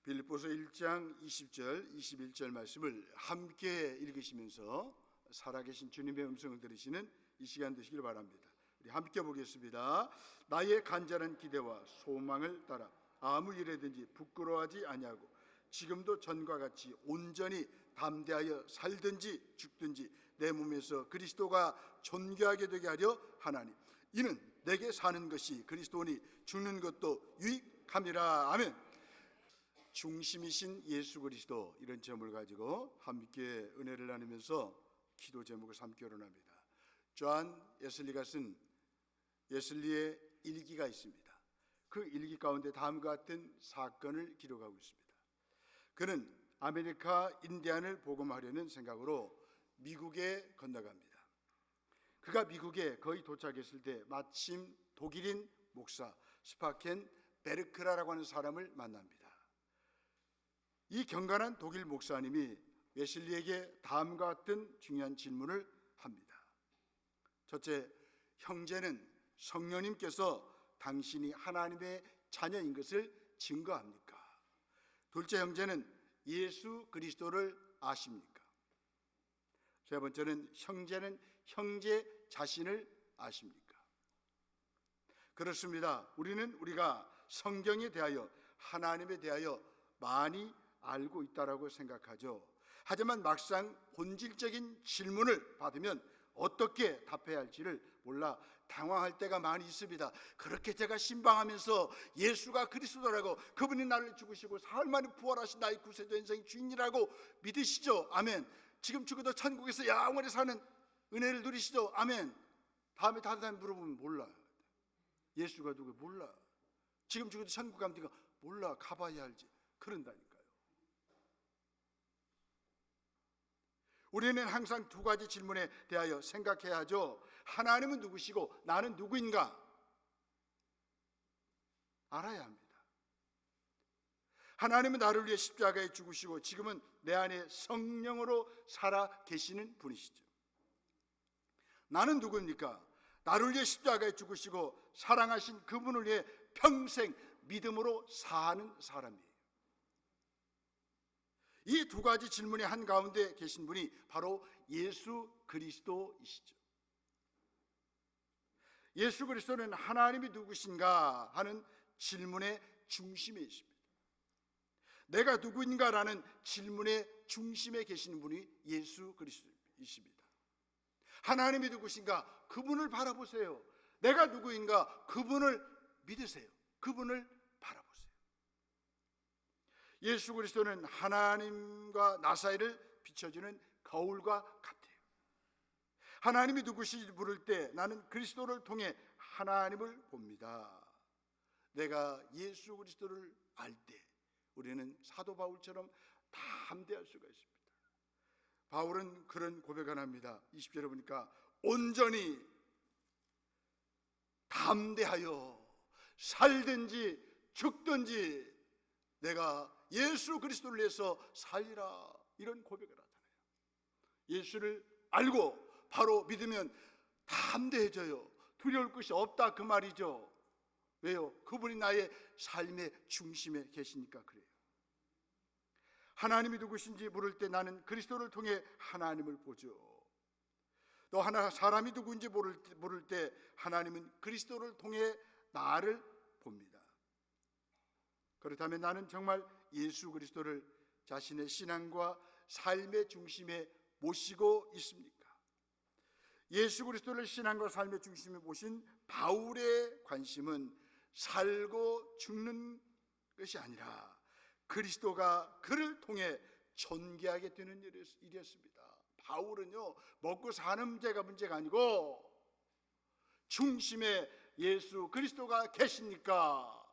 빌립보서 1장 20절, 21절 말씀을 함께 읽으시면서 살아계신 주님의 음성을 들으시는 이 시간 되시길 바랍니다. 우리 함께 보겠습니다. 나의 간절한 기대와 소망을 따라 아무 일에든지 부끄러워하지 아니하고 지금도 전과 같이 온전히 담대하여 살든지 죽든지 내 몸에서 그리스도가 존귀하게 되게 하려 하나니 이는 내게 사는 것이 그리스도니 죽는 것도 유익함이라. 아멘. 중심이신 예수 그리스도, 이런 제목을 가지고 함께 은혜를 나누면서 기도 제목을 삼기로 합니다. 존 웨슬리가 쓴 웨슬리의 일기가 있습니다. 그 일기 가운데 다음과 같은 사건을 기록하고 있습니다. 그는 아메리카 인디안을 복음하려는 생각으로 미국에 건너갑니다. 그가 미국에 거의 도착했을 때 마침 독일인 목사 스파켄 베르크라라고 하는 사람을 만납니다. 이 경건한 독일 목사님이 웨슬리에게 다음과 같은 중요한 질문을 합니다. 첫째, 형제는 성령님께서 당신이 하나님의 자녀인 것을 증거합니까? 둘째, 형제는 예수 그리스도를 아십니까? 세 번째는 형제는 형제 자신을 아십니까? 그렇습니다. 우리가 성경에 대하여, 하나님에 대하여 많이 알고 있다라고 생각하죠. 하지만 막상 본질적인 질문을 받으면 어떻게 답해야 할지를 몰라 당황할 때가 많이 있습니다. 그렇게 제가 신방하면서 예수가 그리스도라고, 그분이 나를 죽으시고 사흘 만에 부활하신 나의 구세주 인생의 주인이라고 믿으시죠? 아멘. 지금 죽어도 천국에서 영원히 사는 은혜를 누리시죠? 아멘. 다음에 다른 사람 물어보면 몰라. 예수가 누구 몰라. 지금 죽어도 천국 가면 몰라. 가봐야 알지. 그런다니까요. 우리는 항상 두 가지 질문에 대하여 생각해야 하죠. 하나님은 누구시고 나는 누구인가? 알아야 합니다. 하나님은 나를 위해 십자가에 죽으시고 지금은 내 안에 성령으로 살아 계시는 분이시죠. 나는 누구입니까? 나를 위해 십자가에 죽으시고 사랑하신 그분을 위해 평생 믿음으로 사는 사람이에요. 이 두 가지 질문의 한가운데 계신 분이 바로 예수 그리스도이시죠. 예수 그리스도는 하나님이 누구신가 하는 질문의 중심에 있습니다. 내가 누구인가라는 질문의 중심에 계시는 분이 예수 그리스도이십니다. 하나님이 누구신가? 그분을 바라보세요. 내가 누구인가? 그분을 믿으세요. 그분을 바라보세요. 예수 그리스도는 하나님과 나 사이를 비춰주는 거울과 같아요. 하나님이 누구신지 물을 때 나는 그리스도를 통해 하나님을 봅니다. 내가 예수 그리스도를 알 때 우리는 사도 바울처럼 담대할 수가 있습니다. 바울은 그런 고백을 합니다. 20절에 보니까 온전히 담대하여 살든지 죽든지 내가 예수 그리스도를 위해서 살리라, 이런 고백을 하잖아요. 예수를 알고 바로 믿으면 담대해져요. 두려울 것이 없다, 그 말이죠. 왜요? 그분이 나의 삶의 중심에 계시니까 그래요. 하나님이 누구신지 물을 때 나는 그리스도를 통해 하나님을 보죠. 또 하나 사람이 누구인지 물을 때 하나님은 그리스도를 통해 나를 봅니다. 그렇다면 나는 정말 예수 그리스도를 자신의 신앙과 삶의 중심에 모시고 있습니까? 예수 그리스도를 신앙과 삶의 중심에 모신 바울의 관심은 살고 죽는 것이 아니라 그리스도가 그를 통해 존귀하게 되는 일이었습니다. 바울은요, 먹고 사는 문제가 아니고 중심에 예수 그리스도가 계시니까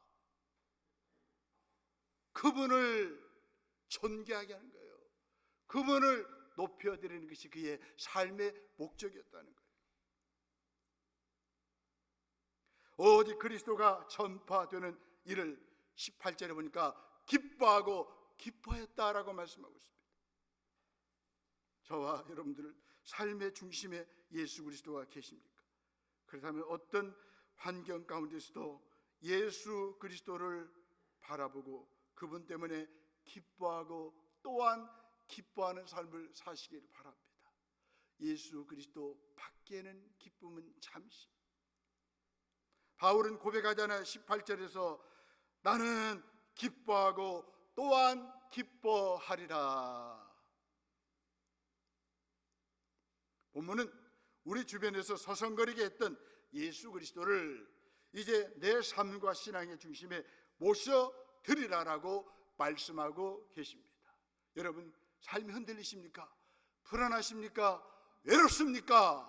그분을 존귀하게 하는 거예요. 그분을 높여드리는 것이 그의 삶의 목적이었다는 거예요. 오직 그리스도가 전파되는 일을 18절에 보니까 기뻐하고 기뻐했다라고 말씀하고 있습니다. 저와 여러분들 삶의 중심에 예수 그리스도가 계십니까? 그렇다면 어떤 환경 가운데서도 예수 그리스도를 바라보고 그분 때문에 기뻐하고 또한 기뻐하는 삶을 사시길 바랍니다. 예수 그리스도 밖에는 기쁨은 잠시. 바울은 고백하잖아요. 18절에서 나는 기뻐하고 또한 기뻐하리라. 본문은 우리 주변에서 서성거리게 했던 예수 그리스도를 이제 내 삶과 신앙의 중심에 모셔드리라라고 말씀하고 계십니다. 여러분 삶이 흔들리십니까? 불안하십니까? 외롭습니까?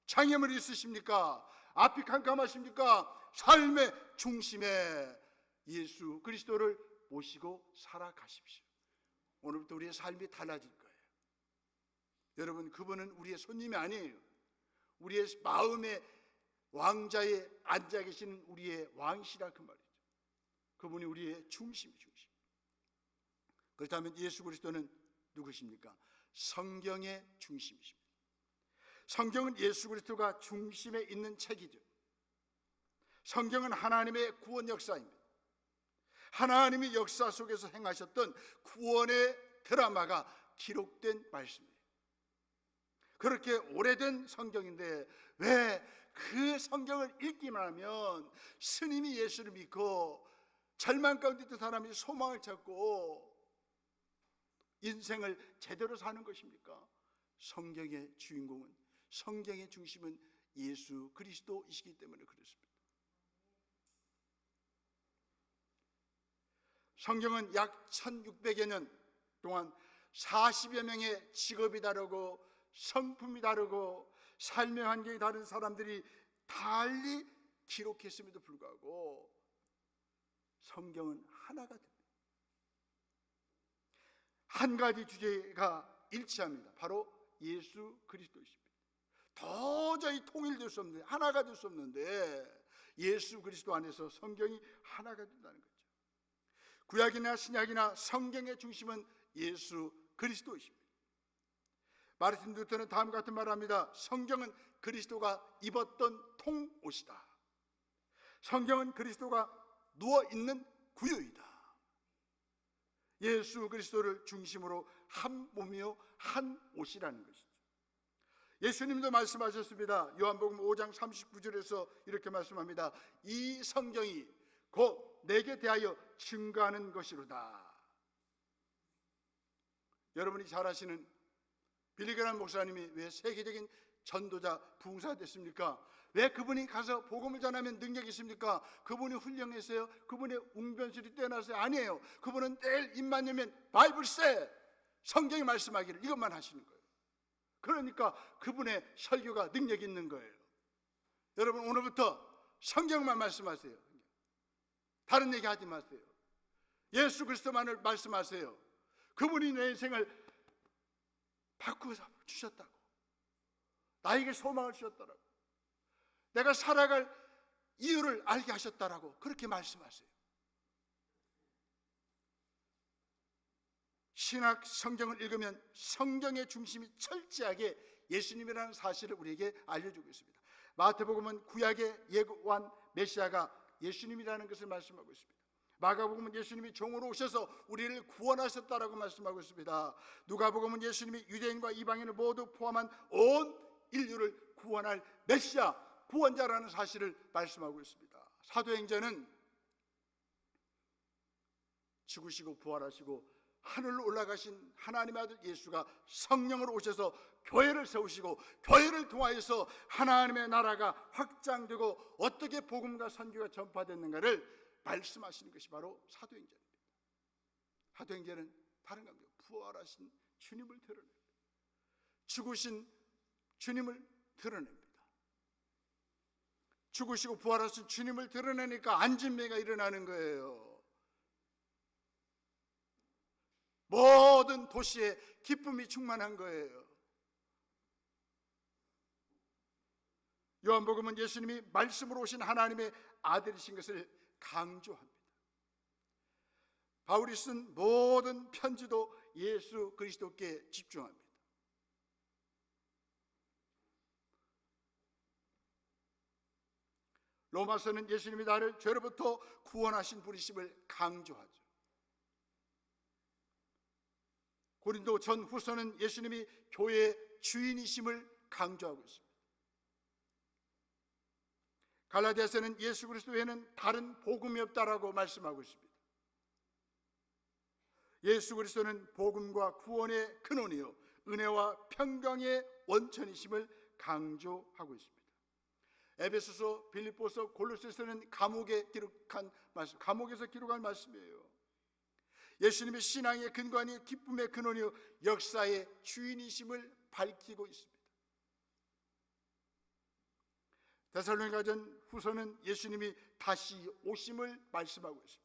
장애물이 있으십니까? 앞이 캄캄하십니까? 삶의 중심에 예수 그리스도를 모시고 살아가십시오. 오늘부터 우리의 삶이 달라질 거예요. 여러분 그분은 우리의 손님이 아니에요. 우리의 마음의 왕자에 앉아 계시는 우리의 왕이시라 그 말이죠. 그분이 우리의 중심. 그렇다면 예수 그리스도는 누구십니까? 성경의 중심이십니다. 성경은 예수 그리스도가 중심에 있는 책이죠. 성경은 하나님의 구원 역사입니다. 하나님이 역사 속에서 행하셨던 구원의 드라마가 기록된 말씀이에요. 그렇게 오래된 성경인데 왜 그 성경을 읽기만 하면 스님이 예수를 믿고 절망 가운데 있던 사람이 소망을 찾고 인생을 제대로 사는 것입니까? 성경의 주인공은, 성경의 중심은 예수 그리스도이시기 때문에 그렇습니다. 성경은 약 1600여 년 동안 40여 명의 직업이 다르고 성품이 다르고 삶의 환경이 다른 사람들이 달리 기록했음에도 불구하고 성경은 하나가 됩니다. 한 가지 주제가 일치합니다. 바로 예수 그리스도이십니다. 도저히 통일될 수 없는데, 하나가 될 수 없는데 예수 그리스도 안에서 성경이 하나가 된다는 거죠. 구약이나 신약이나 성경의 중심은 예수 그리스도이십니다. 마르틴 루터는 다음과 같은 말을 합니다. 성경은 그리스도가 입었던 통옷이다. 성경은 그리스도가 누워있는 구유이다. 예수 그리스도를 중심으로 한 몸이요 한 옷이라는 것이죠. 예수님도 말씀하셨습니다. 요한복음 5장 39절에서 이렇게 말씀합니다. 이 성경이 곧 내게 대하여 증거하는 것이로다. 여러분이 잘 아시는 빌리그람 목사님이 왜 세계적인 전도자 부흥사 됐습니까? 왜 그분이 가서 복음을 전하면 능력이 있습니까? 그분이 훌륭했어요? 그분의 웅변술이 뛰어나서요? 아니에요. 그분은 내일 입만 열면 바이블 세, 성경이 말씀하기를 이것만 하시는 거예요. 그러니까 그분의 설교가 능력이 있는 거예요. 여러분 오늘부터 성경만 말씀하세요. 다른 얘기 하지 마세요. 예수 그리스도만을 말씀하세요. 그분이 내 인생을 바꾸어 주셨다고, 나에게 소망을 주셨다라고, 내가 살아갈 이유를 알게 하셨다라고 그렇게 말씀하세요. 신약 성경을 읽으면 성경의 중심이 철저하게 예수님이라는 사실을 우리에게 알려주고 있습니다. 마태복음은 구약의 예고한 메시아가 예수님이라는 것을 말씀하고 있습니다. 마가복음은 예수님이 종으로 오셔서 우리를 구원하셨다라고 말씀하고 있습니다. 누가복음은 예수님이 유대인과 이방인을 모두 포함한 온 인류를 구원할 메시아, 구원자라는 사실을 말씀하고 있습니다. 사도행전은 죽으시고 부활하시고 하늘로 올라가신 하나님의 아들 예수가 성령으로 오셔서 교회를 세우시고 교회를 통하여서 하나님의 나라가 확장되고 어떻게 복음과 선교가 전파됐는가를 말씀하시는 것이 바로 사도행전입니다. 사도행전은 다른 겁니다. 부활하신 주님을 드러냅니다. 죽으신 주님을 드러냅니다. 죽으시고 부활하신 주님을 드러내니까 안진매가 일어나는 거예요. 모든 도시에 기쁨이 충만한 거예요. 요한복음은 예수님이 말씀으로 오신 하나님의 아들이신 것을 강조합니다. 바울이 쓴 모든 편지도 예수 그리스도께 집중합니다. 로마서는 예수님이 나를 죄로부터 구원하신 분이심을 강조하죠. 고린도 전후서는 예수님이 교회의 주인이심을 강조하고 있습니다. 갈라디아서는 예수 그리스도 외에는 다른 복음이 없다라고 말씀하고 있습니다. 예수 그리스도는 복음과 구원의 근원이요 은혜와 평강의 원천이심을 강조하고 있습니다. 에베소서, 빌립보서, 골로새서는 감옥에서 기록한 말씀이에요. 예수님의 신앙의 근간이 기쁨의 근원이요 역사의 주인이심을 밝히고 있습니다. 데살로니가전 후서는 예수님이 다시 오심을 말씀하고 있습니다.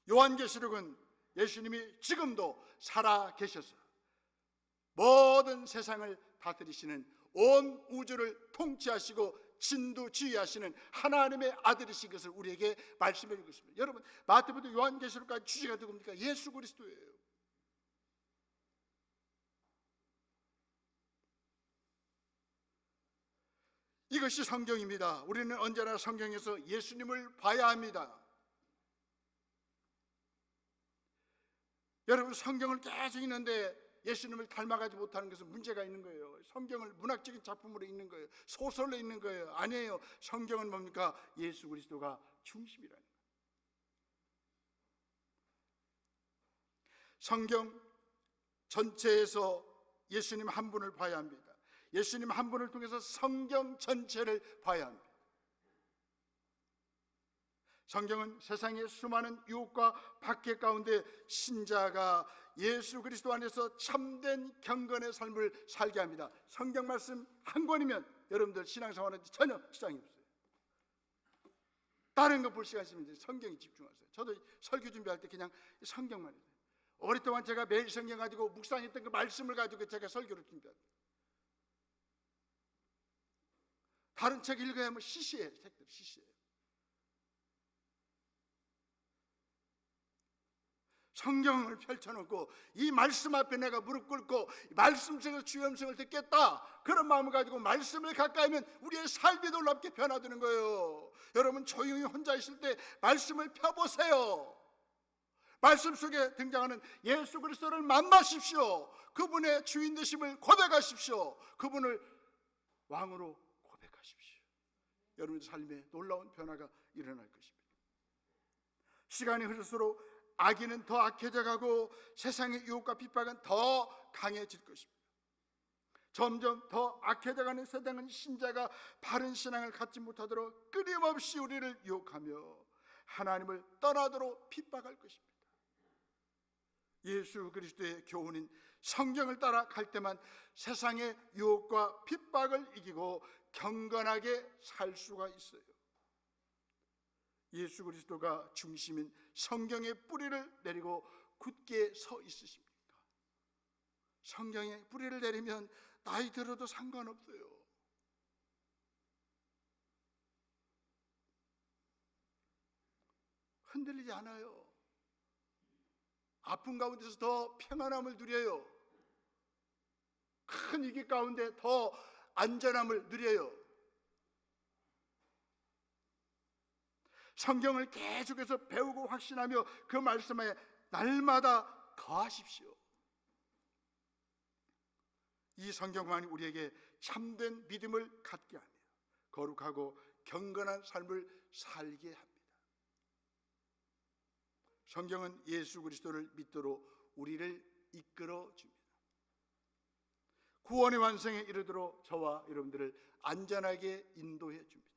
요한계시록은 예수님이 지금도 살아 계셔서 모든 세상을 다스리시는 온 우주를 통치하시고 진두지휘하시는 하나님의 아들이신 것을 우리에게 말씀해 주고 있습니다. 여러분, 마태부터 요한계시록까지 주제가 누굽니까? 예수 그리스도예요. 이것이 성경입니다. 우리는 언제나 성경에서 예수님을 봐야 합니다. 여러분, 성경을 계속 읽는데 예수님을 닮아가지 못하는 것은 문제가 있는 거예요. 성경을 문학적인 작품으로 읽는 거예요. 소설로 읽는 거예요. 아니에요. 성경은 뭡니까? 예수 그리스도가 중심이라는 거예요. 성경 전체에서 예수님 한 분을 봐야 합니다. 예수님 한 분을 통해서 성경 전체를 봐야 합니다. 성경은 세상의 수많은 유혹과 박해 가운데 신자가 예수 그리스도 안에서 참된 경건의 삶을 살게 합니다. 성경 말씀 한 권이면 여러분들 신앙생활에 전혀 지장이 없어요. 다른 거 볼 시간 있으면 성경에 집중하세요. 저도 설교 준비할 때 그냥 성경만 해요. 오랫동안 제가 매일 성경 가지고 묵상했던 그 말씀을 가지고 제가 설교를 준비합니다. 다른 책 읽어야 뭐 시시해요. 책들 시시해요. 성경을 펼쳐놓고 이 말씀 앞에 내가 무릎 꿇고 말씀 속에서 주의 음성을 듣겠다, 그런 마음을 가지고 말씀을 가까이 하면 우리의 삶이 놀랍게 변화되는 거예요. 여러분, 조용히 혼자 있을 때 말씀을 펴보세요. 말씀 속에 등장하는 예수 그리스도를 만나십시오. 그분의 주인 되심을 고백하십시오. 그분을 왕으로 고백하십시오. 여러분의 삶에 놀라운 변화가 일어날 것입니다. 시간이 흐를수록 악인은 더 악해져 가고 세상의 유혹과 핍박은 더 강해질 것입니다. 점점 더 악해져가는 세상은 신자가 바른 신앙을 갖지 못하도록 끊임없이 우리를 유혹하며 하나님을 떠나도록 핍박할 것입니다. 예수 그리스도의 교훈인 성경을 따라 갈 때만 세상의 유혹과 핍박을 이기고 경건하게 살 수가 있어요. 예수 그리스도가 중심인 성경의 뿌리를 내리고 굳게 서 있으십니까? 성경의 뿌리를 내리면 나이 들어도 상관없어요. 흔들리지 않아요. 아픔 가운데서 더 평안함을 누려요. 큰 위기 가운데 더 안전함을 누려요. 성경을 계속해서 배우고 확신하며 그 말씀에 날마다 거하십시오. 이 성경만이 우리에게 참된 믿음을 갖게 하며 거룩하고 경건한 삶을 살게 합니다. 성경은 예수 그리스도를 믿도록 우리를 이끌어 줍니다. 구원의 완성에 이르도록 저와 여러분들을 안전하게 인도해 줍니다.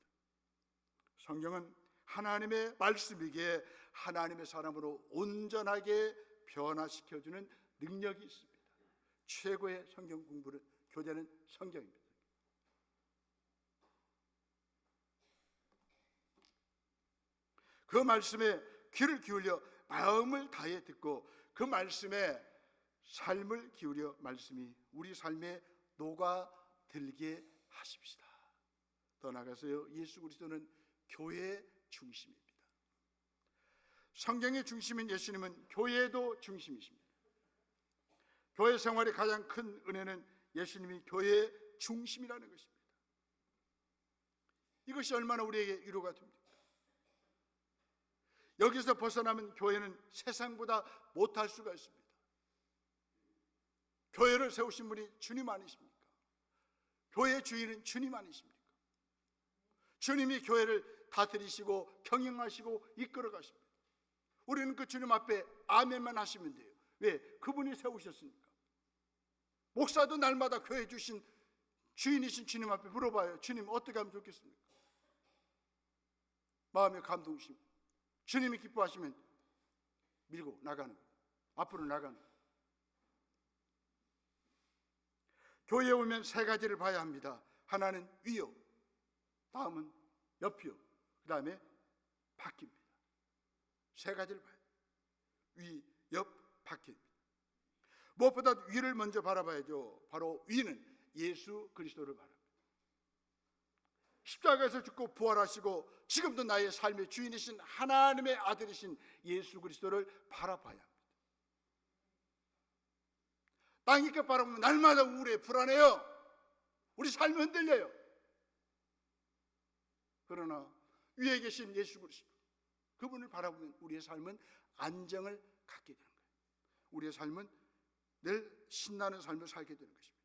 성경은 하나님의 말씀이기에 하나님의 사람으로 온전하게 변화시켜주는 능력이 있습니다. 최고의 성경 공부는 교재는 성경입니다. 그 말씀에 귀를 기울여 마음을 다해 듣고 그 말씀에 삶을 기울여 말씀이 우리 삶에 녹아들게 하십시다. 더 나아가서요, 예수 그리스도는 교회의 중심입니다. 성경의 중심인 예수님은 교회도 중심이십니다. 교회 생활의 가장 큰 은혜는 예수님이 교회의 중심이라는 것입니다. 이것이 얼마나 우리에게 위로가 됩니까? 여기서 벗어나면 교회는 세상보다 못할 수가 있습니다. 교회를 세우신 분이 주님 아니십니까? 교회의 주인은 주님 아니십니까? 주님이 교회를 다스리시고 경영하시고 이끌어 가십니다. 우리는 그 주님 앞에 아멘만 하시면 돼요. 왜? 그분이 세우셨으니까. 목사도 날마다 교회 주신 주인이신 주님 앞에 물어봐요. 주님 어떻게 하면 좋겠습니까? 마음의 감동심. 주님이 기뻐하시면 밀고 나가는 거예요. 앞으로 나가는 거예요. 교회에 오면 세 가지를 봐야 합니다. 하나는 위요, 다음은 옆이요, 그 다음에 바뀝니다. 세 가지를 봐요. 위, 옆, 바뀝니다. 무엇보다 위를 먼저 바라봐야죠. 바로 위는 예수 그리스도를 바랍니다. 십자가에서 죽고 부활하시고 지금도 나의 삶의 주인이신 하나님의 아들이신 예수 그리스도를 바라봐야 합니다. 땅 깊게 바라보면 날마다 우울해, 불안해요. 우리 삶이 흔들려요. 그러나 위에 계신 예수 그리스도, 그분을 바라보면 우리의 삶은 안정을 갖게 되는 거예요. 우리의 삶은 늘 신나는 삶을 살게 되는 것입니다.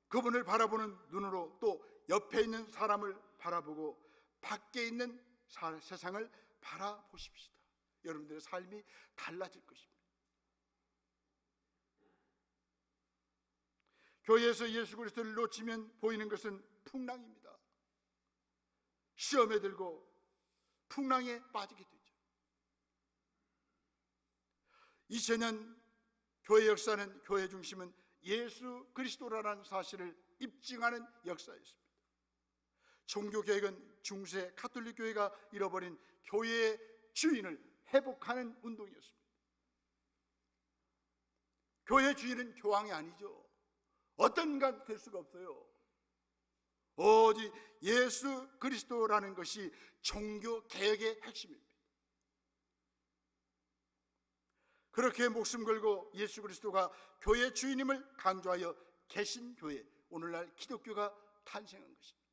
그분을 바라보는 눈으로 또 옆에 있는 사람을 바라보고 밖에 있는 세상을 바라보십시다. 여러분들의 삶이 달라질 것입니다. 교회에서 예수 그리스도를 놓치면 보이는 것은 풍랑입니다. 시험에 들고 풍랑에 빠지게 되죠. 2000년 교회 역사는, 교회 중심은 예수 그리스도라는 사실을 입증하는 역사였습니다. 종교개혁은 중세 가톨릭 교회가 잃어버린 교회의 주인을 회복하는 운동이었습니다. 교회의 주인은 교황이 아니죠. 어떤 인간 될 수가 없어요. 오직 예수 그리스도라는 것이 종교개혁의 핵심입니다. 그렇게 목숨 걸고 예수 그리스도가 교회의 주인임을 강조하여 개신교회, 오늘날 기독교가 탄생한 것입니다.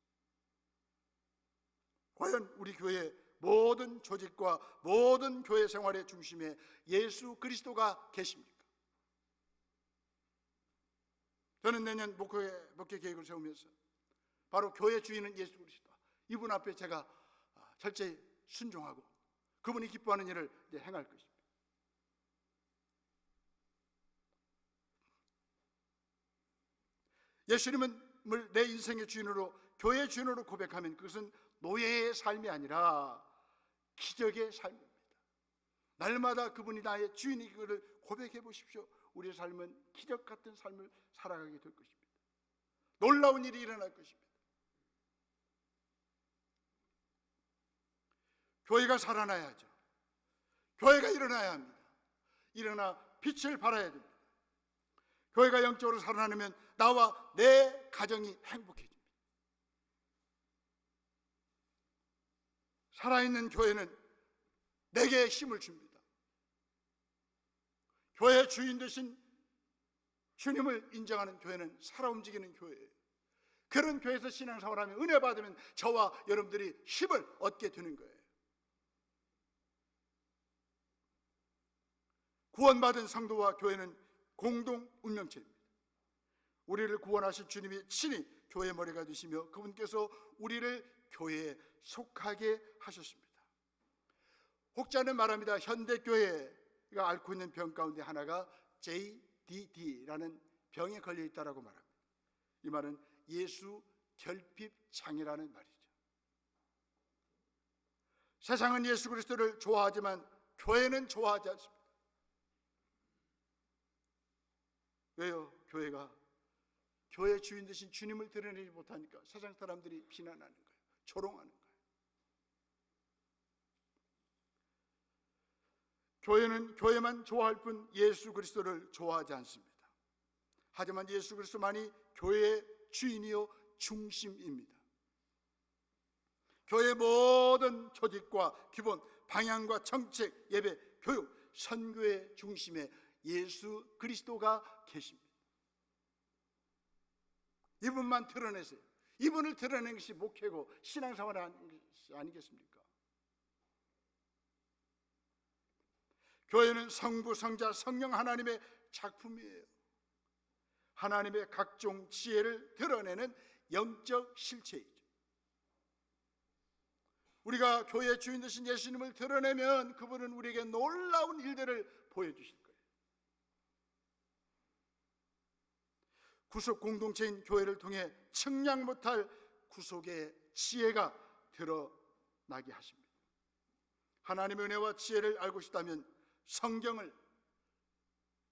과연 우리 교회의 모든 조직과 모든 교회 생활의 중심에 예수 그리스도가 계십니까? 저는 내년 목회 계획을 세우면서 바로 교회 주인은 예수 그리스도, 이분 앞에 제가 철저히 순종하고 그분이 기뻐하는 일을 이제 행할 것입니다. 예수님을 내 인생의 주인으로, 교회의 주인으로 고백하면 그것은 노예의 삶이 아니라 기적의 삶입니다. 날마다 그분이 나의 주인이 그것을 고백해 보십시오. 우리의 삶은 기적 같은 삶을 살아가게 될 것입니다. 놀라운 일이 일어날 것입니다. 교회가 살아나야죠. 교회가 일어나야 합니다. 일어나 빛을 발하야 됩니다. 교회가 영적으로 살아나면 나와 내 가정이 행복해집니다. 살아있는 교회는 내게 힘을 줍니다. 교회의 주인 되신 주님을 인정하는 교회는 살아 움직이는 교회예요. 그런 교회에서 신앙생활하면, 은혜 받으면 저와 여러분들이 힘을 얻게 되는 거예요. 구원받은 성도와 교회는 공동 운명체입니다. 우리를 구원하신 주님이 친히 교회의 머리가 되시며 그분께서 우리를 교회에 속하게 하셨습니다. 혹자는 말합니다. 현대교회가 앓고 있는 병 가운데 하나가 JDD라는 병에 걸려 있다라고 말합니다. 이 말은 예수 결핍 장애라는 말이죠. 세상은 예수 그리스도를 좋아하지만 교회는 좋아하지 않습니다. 왜요? 교회가 교회 주인 되신 주님을 드러내지 못하니까 세상 사람들이 비난하는 거예요. 조롱하는 거예요. 교회는 교회만 좋아할 뿐 예수 그리스도를 좋아하지 않습니다. 하지만 예수 그리스도만이 교회의 주인이요 중심입니다. 교회의 모든 조직과 기본, 방향과 정책, 예배, 교육, 선교의 중심에 예수 그리스도가 계십니다. 이분만 드러내세요. 이분을 드러내는 것이 목회고 신앙생활 아니겠습니까? 교회는 성부, 성자, 성령 하나님의 작품이에요. 하나님의 각종 지혜를 드러내는 영적 실체이죠. 우리가 교회의 주인 되신 예수님을 드러내면 그분은 우리에게 놀라운 일들을 보여주실 거예요. 구속 공동체인 교회를 통해 측량 못할 구속의 지혜가 드러나게 하십니다. 하나님의 은혜와 지혜를 알고 싶다면 성경을,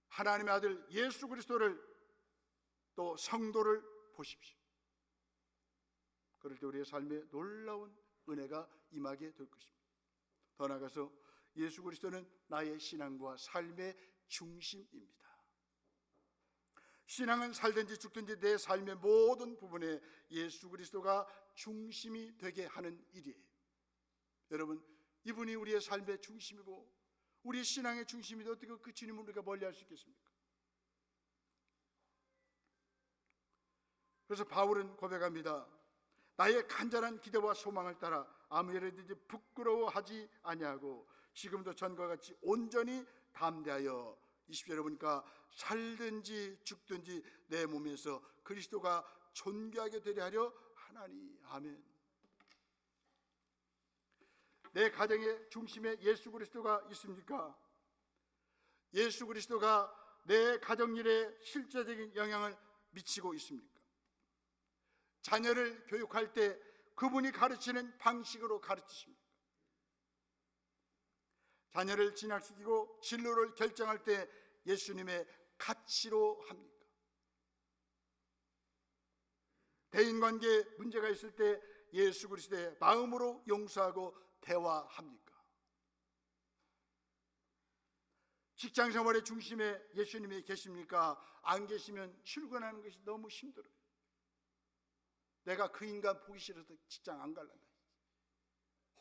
하나님의 아들 예수 그리스도를, 또 성도를 보십시오. 그럴 때 우리의 삶에 놀라운 은혜가 임하게 될 것입니다. 더 나아가서 예수 그리스도는 나의 신앙과 삶의 중심입니다. 신앙은 살든지 죽든지 내 삶의 모든 부분에 예수 그리스도가 중심이 되게 하는 일이에요. 여러분, 이분이 우리의 삶의 중심이고 우리 신앙의 중심인데 어떻게 그 주님을 우리가 멀리할 수 있겠습니까? 그래서 바울은 고백합니다. 나의 간절한 기대와 소망을 따라 아무 일이든지 부끄러워하지 아니하고 지금도 전과 같이 온전히 담대하여 20절에 보니까 살든지 죽든지 내 몸에서 그리스도가 존귀하게 되려 하려 하나니. 아멘. 내 가정의 중심에 예수 그리스도가 있습니까? 예수 그리스도가 내 가정일에 실제적인 영향을 미치고 있습니까? 자녀를 교육할 때 그분이 가르치는 방식으로 가르치십니까? 자녀를 진학시키고 진로를 결정할 때 예수님의 가치로 합니까? 대인관계에 문제가 있을 때 예수 그리스도의 마음으로 용서하고 대화합니까? 직장생활의 중심에 예수님이 계십니까? 안 계시면 출근하는 것이 너무 힘들어요. 내가 그 인간 보기 싫어서 직장 안 갈란다.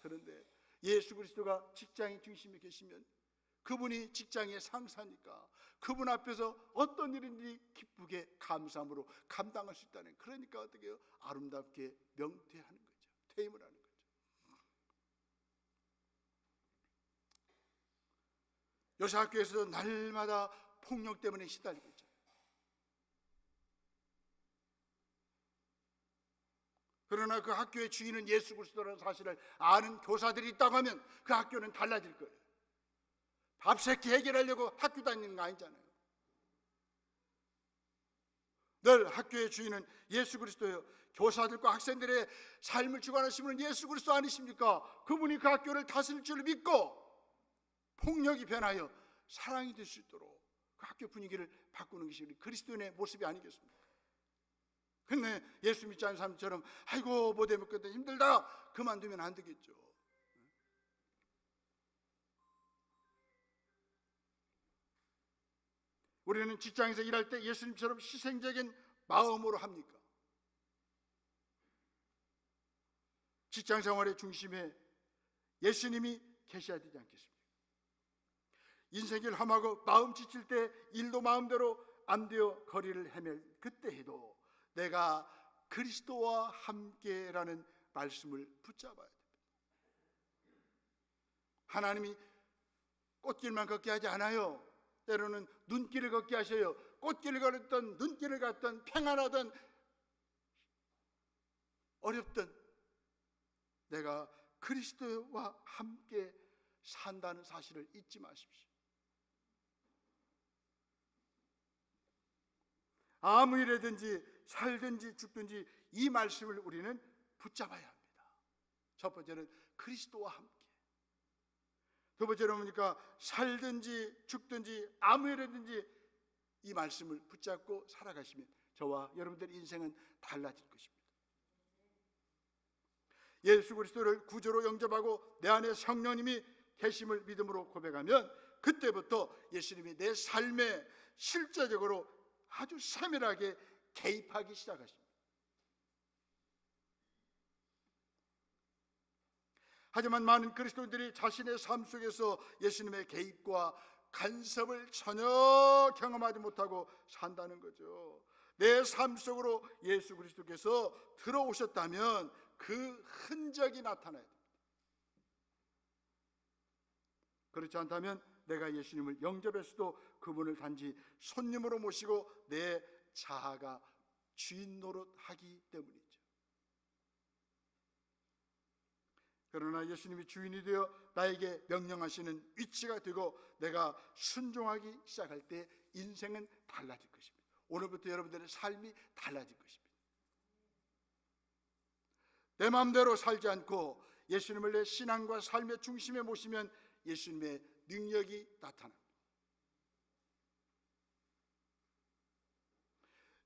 그런데 예수 그리스도가 직장의 중심에 계시면 그분이 직장의 상사니까 그분 앞에서 어떤 일인지 기쁘게 감사함으로 감당할 수 있다는, 그러니까 어떻게 해요? 아름답게 명퇴하는 거죠. 퇴임을 하는 거죠. 요새 학교에서도 날마다 폭력 때문에 시달리고 있죠. 그러나 그 학교의 주인은 예수 그리스도라는 사실을 아는 교사들이 있다고 하면 그 학교는 달라질 거예요. 밥새끼 해결하려고 학교 다니는 거 아니잖아요. 늘 학교의 주인은 예수 그리스도예요. 교사들과 학생들의 삶을 주관하시는 분은 예수 그리스도 아니십니까? 그분이 그 학교를 다스릴 줄 믿고 폭력이 변하여 사랑이 될 수 있도록 그 학교 분위기를 바꾸는 것이 우리 그리스도인의 모습이 아니겠습니까? 근데 예수 믿지 않는 사람처럼 아이고 못 해먹겠다 힘들다 그만두면 안 되겠죠. 우리는 직장에서 일할 때 예수님처럼 희생적인 마음으로 합니까? 직장 생활의 중심에 예수님이 계셔야 되지 않겠습니까? 인생길 험하고 마음 지칠 때 일도 마음대로 안 되어 거리를 헤맬 그때에도 내가 그리스도와 함께라는 말씀을 붙잡아야 됩니다. 하나님이 꽃길만 걷게 하지 않아요. 때로는 눈길을 걷게 하셔요. 꽃길을 걸었던 눈길을 갔던 평안하던 어렵던 내가 그리스도와 함께 산다는 사실을 잊지 마십시오. 아무 일이든지 살든지 죽든지 이 말씀을 우리는 붙잡아야 합니다. 첫 번째는 그리스도와 함께, 두 번째는 뭡니까? 살든지 죽든지 아무 일이든지 이 말씀을 붙잡고 살아가시면 저와 여러분들의 인생은 달라질 것입니다. 예수 그리스도를 구주로 영접하고 내 안에 성령님이 계심을 믿음으로 고백하면 그때부터 예수님이 내 삶에 실제적으로 아주 세밀하게 개입하기 시작하십니다. 하지만 많은 그리스도인들이 자신의 삶 속에서 예수님의 개입과 간섭을 전혀 경험하지 못하고 산다는 거죠. 내 삶 속으로 예수 그리스도께서 들어오셨다면 그 흔적이 나타나야 됩니다. 그렇지 않다면 내가 예수님을 영접했어도 그분을 단지 손님으로 모시고 내 자아가 주인 노릇하기 때문이죠. 그러나 예수님이 주인이 되어 나에게 명령하시는 위치가 되고 내가 순종하기 시작할 때 인생은 달라질 것입니다. 오늘부터 여러분들의 삶이 달라질 것입니다. 내 마음대로 살지 않고 예수님을 내 신앙과 삶의 중심에 모시면 예수님의 능력이 나타납니다.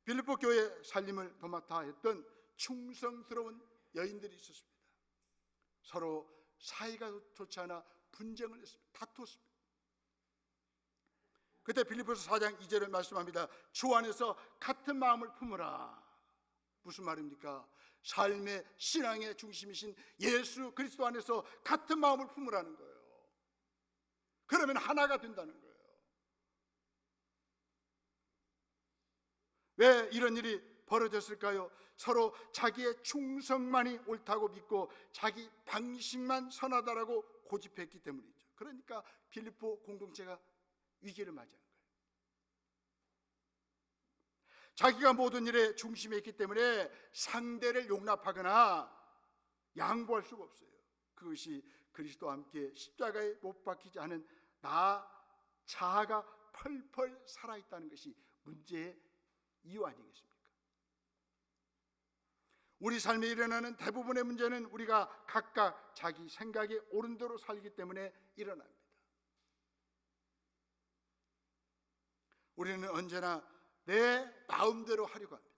빌립보 교회 살림을 도맡아 했던 충성스러운 여인들이 있었습니다. 서로 사이가 좋지 않아 분쟁을 했습니다. 다투었습니다. 그때 빌립보서 4장 2절을 말씀합니다. 주 안에서 같은 마음을 품으라. 무슨 말입니까? 삶의 신앙의 중심이신 예수 그리스도 안에서 같은 마음을 품으라는 거예요. 그러면 하나가 된다는 거예요. 왜 이런 일이 벌어졌을까요? 서로 자기의 충성만이 옳다고 믿고 자기 방식만 선하다라고 고집했기 때문이죠. 그러니까 빌립보 공동체가 위기를 맞이한 거예요. 자기가 모든 일의 중심에 있기 때문에 상대를 용납하거나 양보할 수가 없어요. 그것이 그리스도와 함께 십자가에 못 박히지 않은 나 자아가 펄펄 살아있다는 것이 문제의 이유 아니겠습니까? 우리 삶에 일어나는 대부분의 문제는 우리가 각각 자기 생각에 옳은 대로 살기 때문에 일어납니다. 우리는 언제나 내 마음대로 하려고 합니다.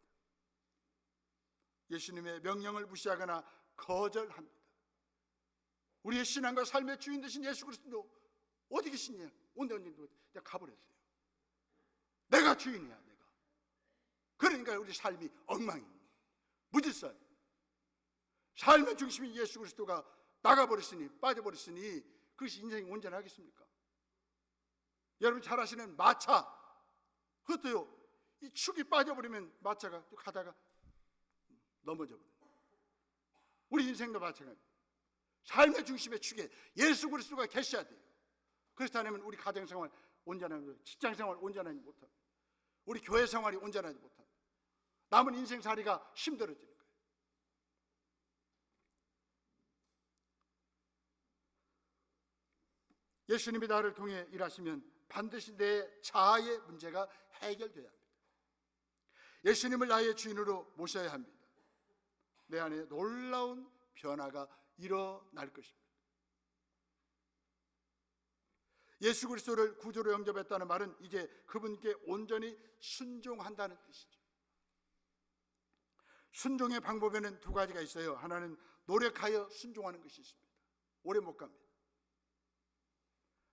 예수님의 명령을 무시하거나 거절합니다. 우리의 신앙과 삶의 주인 되신 예수 그리스도 어디 계시냐? 언제 내가 가버렸어요. 내가 주인이야, 내가. 그러니까 우리 삶이 엉망입니다. 무질서해. 삶의 중심인 예수 그리스도가 나가버렸으니, 빠져버렸으니 그것이 인생이 온전하겠습니까? 여러분 잘 아시는 마차, 그것도요, 이 축이 빠져버리면 마차가 또 가다가 넘어져버려요. 우리 인생도 마찬가지입니다. 삶의 중심의 축에 예수 그리스도가 계셔야 돼요. 그렇지 않으면 우리 가정생활 온전하지, 직장생활 온전하지 못합니다. 우리 교회 생활이 온전하지 못합니다. 남은 인생살이가 힘들어지는 거예요. 예수님이 나를 통해 일하시면 반드시 내 자아의 문제가 해결돼야 합니다. 예수님을 나의 주인으로 모셔야 합니다. 내 안에 놀라운 변화가 일어날 것입니다. 예수 그리스도를 구주로 영접했다는 말은 이제 그분께 온전히 순종한다는 뜻이죠. 순종의 방법에는 두 가지가 있어요. 하나는 노력하여 순종하는 것이 있습니다. 오래 못 갑니다.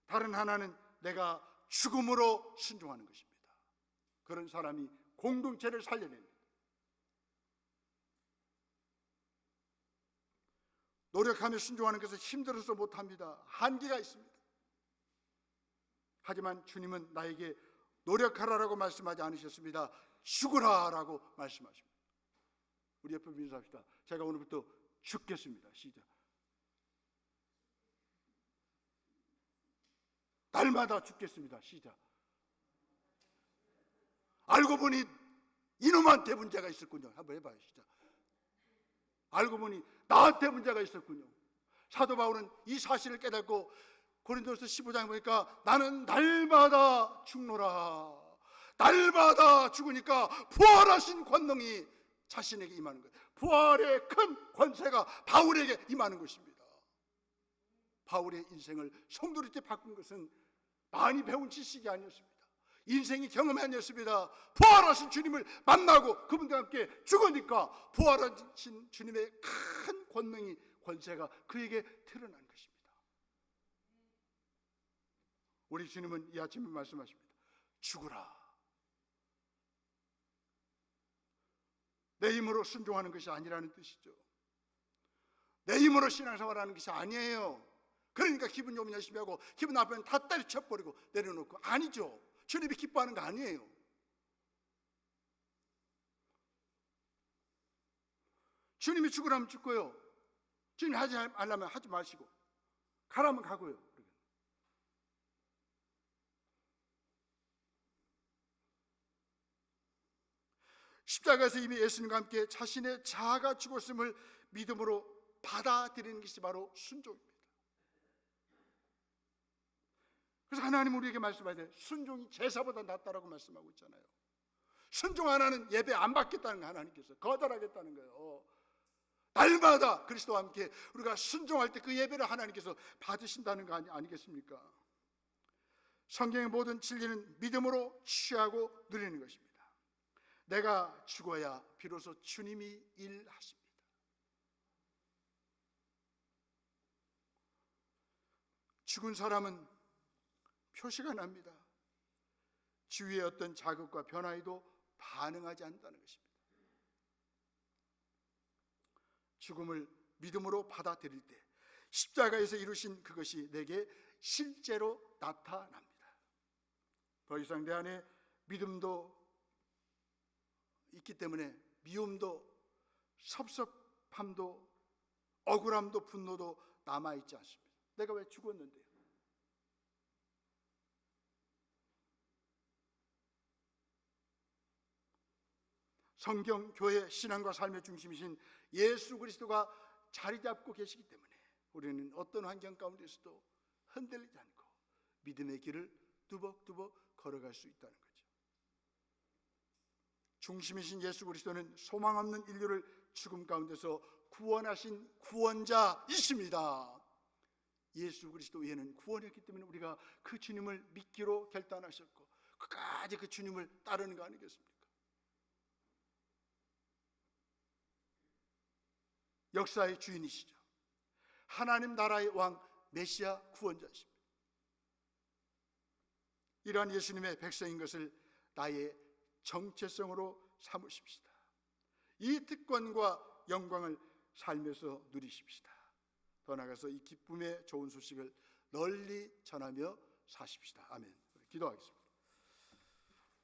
다른 하나는 내가 죽음으로 순종하는 것입니다. 그런 사람이 공동체를 살려냅니다. 노력하며 순종하는 것은 힘들어서 못합니다. 한계가 있습니다. 하지만 주님은 나에게 노력하라라고 말씀하지 않으셨습니다. 죽으라라고 말씀하십니다. 우리 옆에 인사합시다. 제가 오늘부터 죽겠습니다. 시작. 날마다 죽겠습니다. 시작. 알고 보니 이놈한테 문제가 있었군요. 한번 해봐요. 시작. 알고 보니 나한테 문제가 있었군요. 사도 바울은 이 사실을 깨닫고 고린도서 15장에 보니까 나는 날마다 죽노라. 날마다 죽으니까 부활하신 권능이 자신에게 임하는 거예요. 부활의 큰 권세가 바울에게 임하는 것입니다. 바울의 인생을 성도한테 바꾼 것은 많이 배운 지식이 아니었습니다. 인생이 경험이 아니었습니다. 부활하신 주님을 만나고 그분과 함께 죽으니까 부활하신 주님의 큰 권능이, 권세가 그에게 드러난 것입니다. 우리 주님은 이 아침에 말씀하십니다. 죽으라. 내 힘으로 순종하는 것이 아니라는 뜻이죠. 내 힘으로 신앙생활하는 것이 아니에요. 그러니까 기분 좋으면 열심히 하고 기분 나쁘면 다 때려쳐버리고 내려놓고, 아니죠. 주님이 기뻐하는 거 아니에요. 주님이 죽으라면 죽고요, 주님이 하지 말라면 하지 마시고, 가라면 가고요. 십자가에서 이미 예수님과 함께 자신의 자아가 죽었음을 믿음으로 받아들이는 것이 바로 순종입니다. 그래서 하나님은 우리에게 말씀하시되 순종이 제사보다 낫다라고 말씀하고 있잖아요. 순종 하나는 예배 안 받겠다는 거, 하나님께서 거절하겠다는 거예요. 날마다 그리스도와 함께 우리가 순종할 때 그 예배를 하나님께서 받으신다는 거 아니겠습니까? 성경의 모든 진리는 믿음으로 취하고 누리는 것입니다. 내가 죽어야 비로소 주님이 일하십니다. 죽은 사람은 표시가 납니다. 주위의 어떤 자극과 변화에도 반응하지 않는다는 것입니다. 죽음을 믿음으로 받아들일 때 십자가에서 이루신 그것이 내게 실제로 나타납니다. 더 이상 내 안에 믿음도 있기 때문에 미움도 섭섭함도 억울함도 분노도 남아있지 않습니다. 내가 왜 죽었는데요? 성경, 교회, 신앙과 삶의 중심이신 예수 그리스도가 자리 잡고 계시기 때문에 우리는 어떤 환경 가운데서도 흔들리지 않고 믿음의 길을 뚜벅뚜벅 걸어갈 수 있다는 거죠. 중심이신 예수 그리스도는 소망 없는 인류를 죽음 가운데서 구원하신 구원자이십니다. 예수 그리스도 외에는 구원이 없기 때문에 우리가 그 주님을 믿기로 결단하셨고 끝까지 그 주님을 따르는 거 아니겠습니까? 역사의 주인이시죠. 하나님 나라의 왕 메시아 구원자이십니다. 이러한 예수님의 백성인 것을 나의 정체성으로 삼으십시다. 이 특권과 영광을 삶에서 누리십시다. 더 나아가서 이 기쁨의 좋은 소식을 널리 전하며 사십시다. 아멘. 기도하겠습니다.